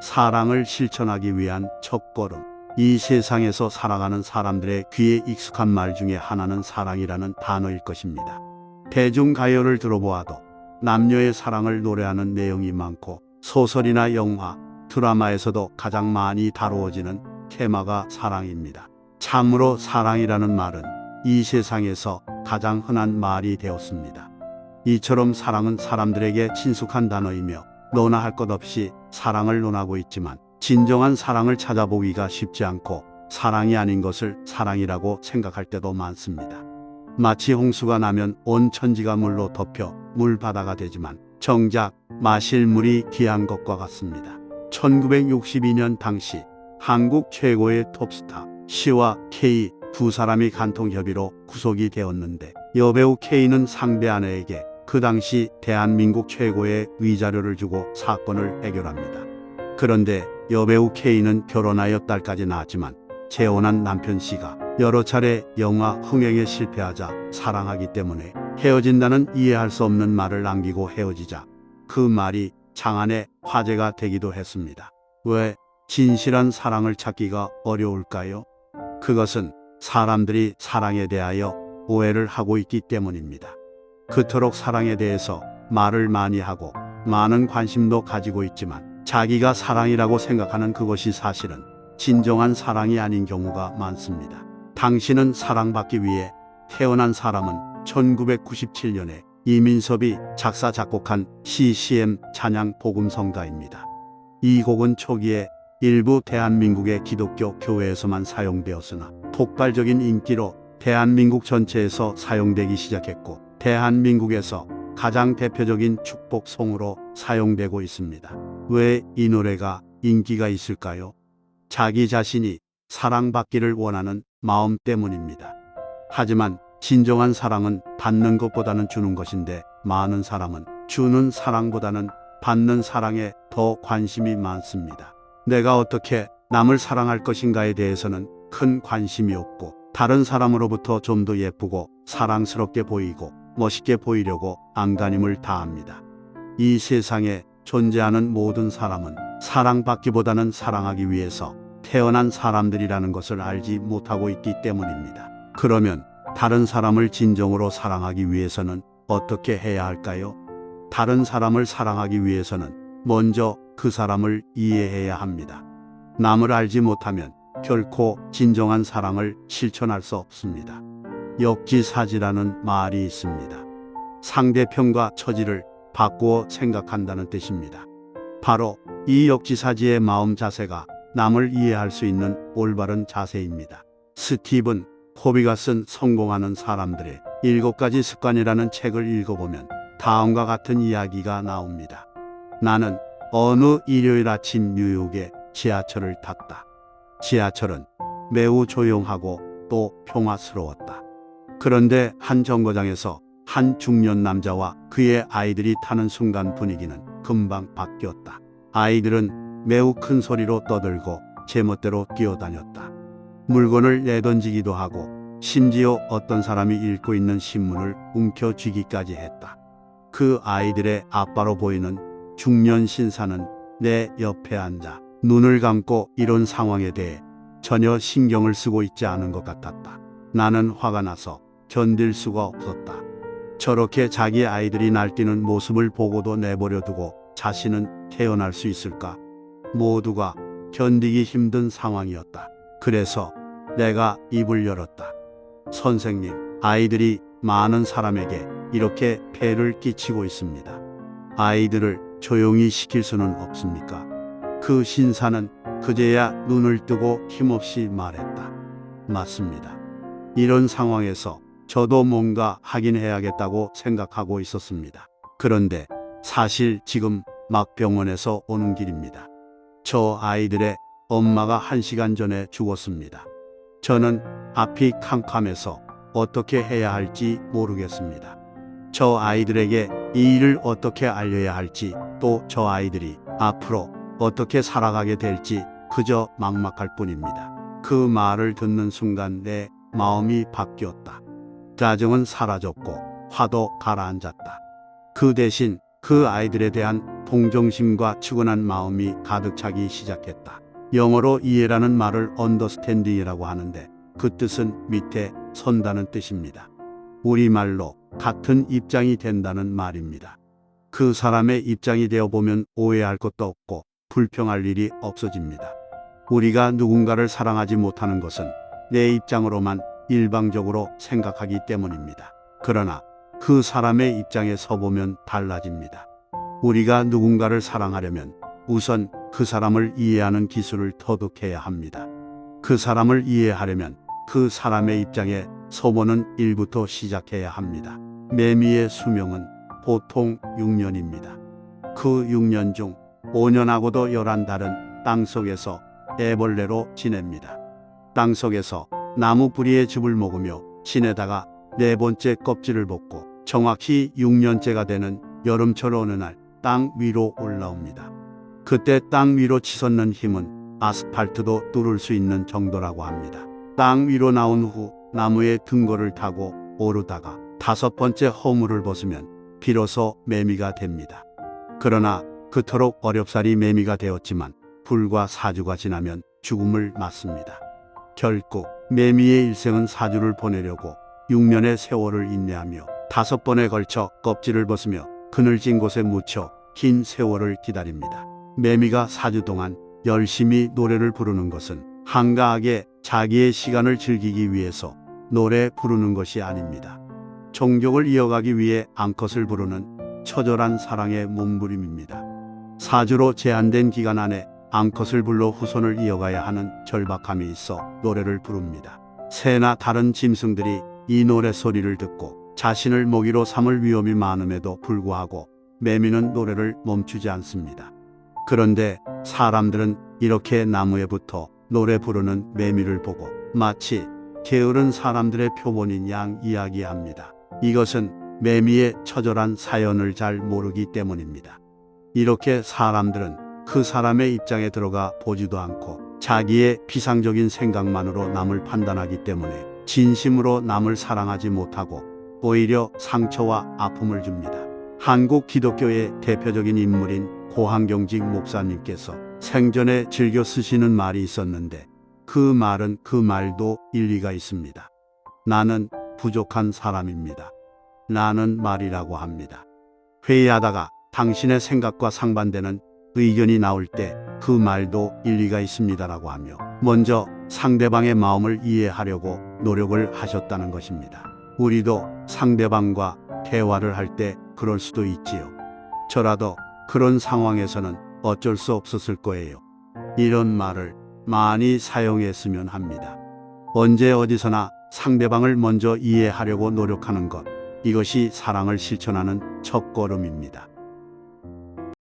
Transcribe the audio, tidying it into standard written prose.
사랑을 실천하기 위한 첫걸음. 이 세상에서 살아가는 사람들의 귀에 익숙한 말 중에 하나는 사랑이라는 단어일 것입니다. 대중가요를 들어보아도 남녀의 사랑을 노래하는 내용이 많고, 소설이나 영화, 드라마에서도 가장 많이 다루어지는 테마가 사랑입니다. 참으로 사랑이라는 말은 이 세상에서 가장 흔한 말이 되었습니다. 이처럼 사랑은 사람들에게 친숙한 단어이며 너나 할 것 없이 사랑을 논하고 있지만, 진정한 사랑을 찾아보기가 쉽지 않고 사랑이 아닌 것을 사랑이라고 생각할 때도 많습니다. 마치 홍수가 나면 온 천지가 물로 덮여 물바다가 되지만 정작 마실 물이 귀한 것과 같습니다. 1962년 당시 한국 최고의 톱스타 C와 K 두 사람이 간통협의로 구속이 되었는데, 여배우 K는 상대 아내에게 그 당시 대한민국 최고의 위자료를 주고 사건을 해결합니다. 그런데 여배우 K는 결혼하여 딸까지 낳았지만 재혼한 남편 C가 여러 차례 영화 흥행에 실패하자 사랑하기 때문에 헤어진다는 이해할 수 없는 말을 남기고 헤어지자 그 말이 장안의 화제가 되기도 했습니다. 왜 진실한 사랑을 찾기가 어려울까요? 그것은 사람들이 사랑에 대하여 오해를 하고 있기 때문입니다. 그토록 사랑에 대해서 말을 많이 하고 많은 관심도 가지고 있지만, 자기가 사랑이라고 생각하는 그것이 사실은 진정한 사랑이 아닌 경우가 많습니다. 당신은 사랑받기 위해 태어난 사람은 1997년에 이민섭이 작사 작곡한 CCM 찬양 복음성가입니다. 이 곡은 초기에 일부 대한민국의 기독교 교회에서만 사용되었으나 폭발적인 인기로 대한민국 전체에서 사용되기 시작했고, 대한민국에서 가장 대표적인 축복송으로 사용되고 있습니다. 왜 이 노래가 인기가 있을까요? 자기 자신이 사랑받기를 원하는 마음 때문입니다. 하지만 진정한 사랑은 받는 것보다는 주는 것인데, 많은 사람은 주는 사랑보다는 받는 사랑에 더 관심이 많습니다. 내가 어떻게 남을 사랑할 것인가에 대해서는 큰 관심이 없고, 다른 사람으로부터 좀 더 예쁘고 사랑스럽게 보이고 멋있게 보이려고 안간힘을 다합니다. 이 세상에 존재하는 모든 사람은 사랑받기보다는 사랑하기 위해서 태어난 사람들이라는 것을 알지 못하고 있기 때문입니다. 그러면 다른 사람을 진정으로 사랑하기 위해서는 어떻게 해야 할까요? 다른 사람을 사랑하기 위해서는 먼저 그 사람을 이해해야 합니다. 남을 알지 못하면 결코 진정한 사랑을 실천할 수 없습니다. 역지사지라는 말이 있습니다. 상대편과 처지를 바꾸어 생각한다는 뜻입니다. 바로 이 역지사지의 마음 자세가 남을 이해할 수 있는 올바른 자세입니다. 스티븐 코비가 쓴 성공하는 사람들의 7가지 습관이라는 책을 읽어보면 다음과 같은 이야기가 나옵니다. 나는 어느 일요일 아침 뉴욕의 지하철을 탔다. 지하철은 매우 조용하고 또 평화스러웠다. 그런데 한 정거장에서 한 중년 남자와 그의 아이들이 타는 순간 분위기는 금방 바뀌었다. 아이들은 매우 큰 소리로 떠들고 제멋대로 뛰어다녔다. 물건을 내던지기도 하고, 심지어 어떤 사람이 읽고 있는 신문을 움켜쥐기까지 했다. 그 아이들의 아빠로 보이는 중년 신사는 내 옆에 앉아 눈을 감고 이런 상황에 대해 전혀 신경을 쓰고 있지 않은 것 같았다. 나는 화가 나서 견딜 수가 없었다. 저렇게 자기 아이들이 날뛰는 모습을 보고도 내버려 두고 자신은 태어날 수 있을까? 모두가 견디기 힘든 상황이었다. 그래서 내가 입을 열었다. 선생님, 아이들이 많은 사람에게 이렇게 폐를 끼치고 있습니다. 아이들을 조용히 시킬 수는 없습니까? 그 신사는 그제야 눈을 뜨고 힘없이 말했다. 맞습니다. 이런 상황에서 저도 뭔가 하긴 해야겠다고 생각하고 있었습니다. 그런데 사실 지금 막 병원에서 오는 길입니다. 저 아이들의 엄마가 1시간 전에 죽었습니다. 저는 앞이 캄캄해서 어떻게 해야 할지 모르겠습니다. 저 아이들에게 이 일을 어떻게 알려야 할지, 또 저 아이들이 앞으로 어떻게 살아가게 될지 그저 막막할 뿐입니다. 그 말을 듣는 순간 내 마음이 바뀌었다. 짜증은 사라졌고 화도 가라앉았다. 그 대신 그 아이들에 대한 동정심과 측은한 마음이 가득 차기 시작했다. 영어로 이해라는 말을 understanding이라고 하는데 그 뜻은 밑에 선다는 뜻입니다. 우리말로 같은 입장이 된다는 말입니다. 그 사람의 입장이 되어보면 오해할 것도 없고 불평할 일이 없어집니다. 우리가 누군가를 사랑하지 못하는 것은 내 입장으로만 일방적으로 생각하기 때문입니다. 그러나 그 사람의 입장에 서보면 달라집니다. 우리가 누군가를 사랑하려면 우선 그 사람을 이해하는 기술을 터득해야 합니다. 그 사람을 이해하려면 그 사람의 입장에 서보는 일부터 시작해야 합니다. 매미의 수명은 보통 6년입니다. 그 6년 중 5년하고도 11달은 땅속에서 애벌레로 지냅니다. 땅속에서 나무 뿌리에 즙을 먹으며 지내다가 네 번째 껍질을 벗고 정확히 6년째가 되는 여름철 어느 날 땅 위로 올라옵니다. 그때 땅 위로 치솟는 힘은 아스팔트도 뚫을 수 있는 정도라고 합니다. 땅 위로 나온 후 나무의 등거를 타고 오르다가 5번째 허물을 벗으면 비로소 매미가 됩니다. 그러나 그토록 어렵사리 매미가 되었지만 불과 4주가 지나면 죽음을 맞습니다. 결국 매미의 일생은 4주를 보내려고 6년의 세월을 인내하며 5번에 걸쳐 껍질을 벗으며 그늘진 곳에 묻혀 긴 세월을 기다립니다. 매미가 4주 동안 열심히 노래를 부르는 것은 한가하게 자기의 시간을 즐기기 위해서 노래 부르는 것이 아닙니다. 종족을 이어가기 위해 암컷을 부르는 처절한 사랑의 몸부림입니다. 4주로 제한된 기간 안에 암컷을 불러 후손을 이어가야 하는 절박함이 있어 노래를 부릅니다. 새나 다른 짐승들이 이 노래 소리를 듣고 자신을 먹이로 삼을 위험이 많음에도 불구하고 매미는 노래를 멈추지 않습니다. 그런데 사람들은 이렇게 나무에 붙어 노래 부르는 매미를 보고 마치 게으른 사람들의 표본인 양 이야기합니다. 이것은 매미의 처절한 사연을 잘 모르기 때문입니다. 이렇게 사람들은 그 사람의 입장에 들어가 보지도 않고 자기의 비상적인 생각만으로 남을 판단하기 때문에 진심으로 남을 사랑하지 못하고 오히려 상처와 아픔을 줍니다. 한국 기독교의 대표적인 인물인 고한경직 목사님께서 생전에 즐겨 쓰시는 말이 있었는데 그 말은 그 말도 일리가 있습니다. 나는 부족한 사람입니다. 나는 말이라고 합니다. 회의하다가 당신의 생각과 상반되는 의견이 나올 때 그 말도 일리가 있습니다라고 하며 먼저 상대방의 마음을 이해하려고 노력을 하셨다는 것입니다. 우리도 상대방과 대화를 할 때 그럴 수도 있지요. 저라도 그런 상황에서는 어쩔 수 없었을 거예요. 이런 말을 많이 사용했으면 합니다. 언제 어디서나 상대방을 먼저 이해하려고 노력하는 것, 이것이 사랑을 실천하는 첫걸음입니다.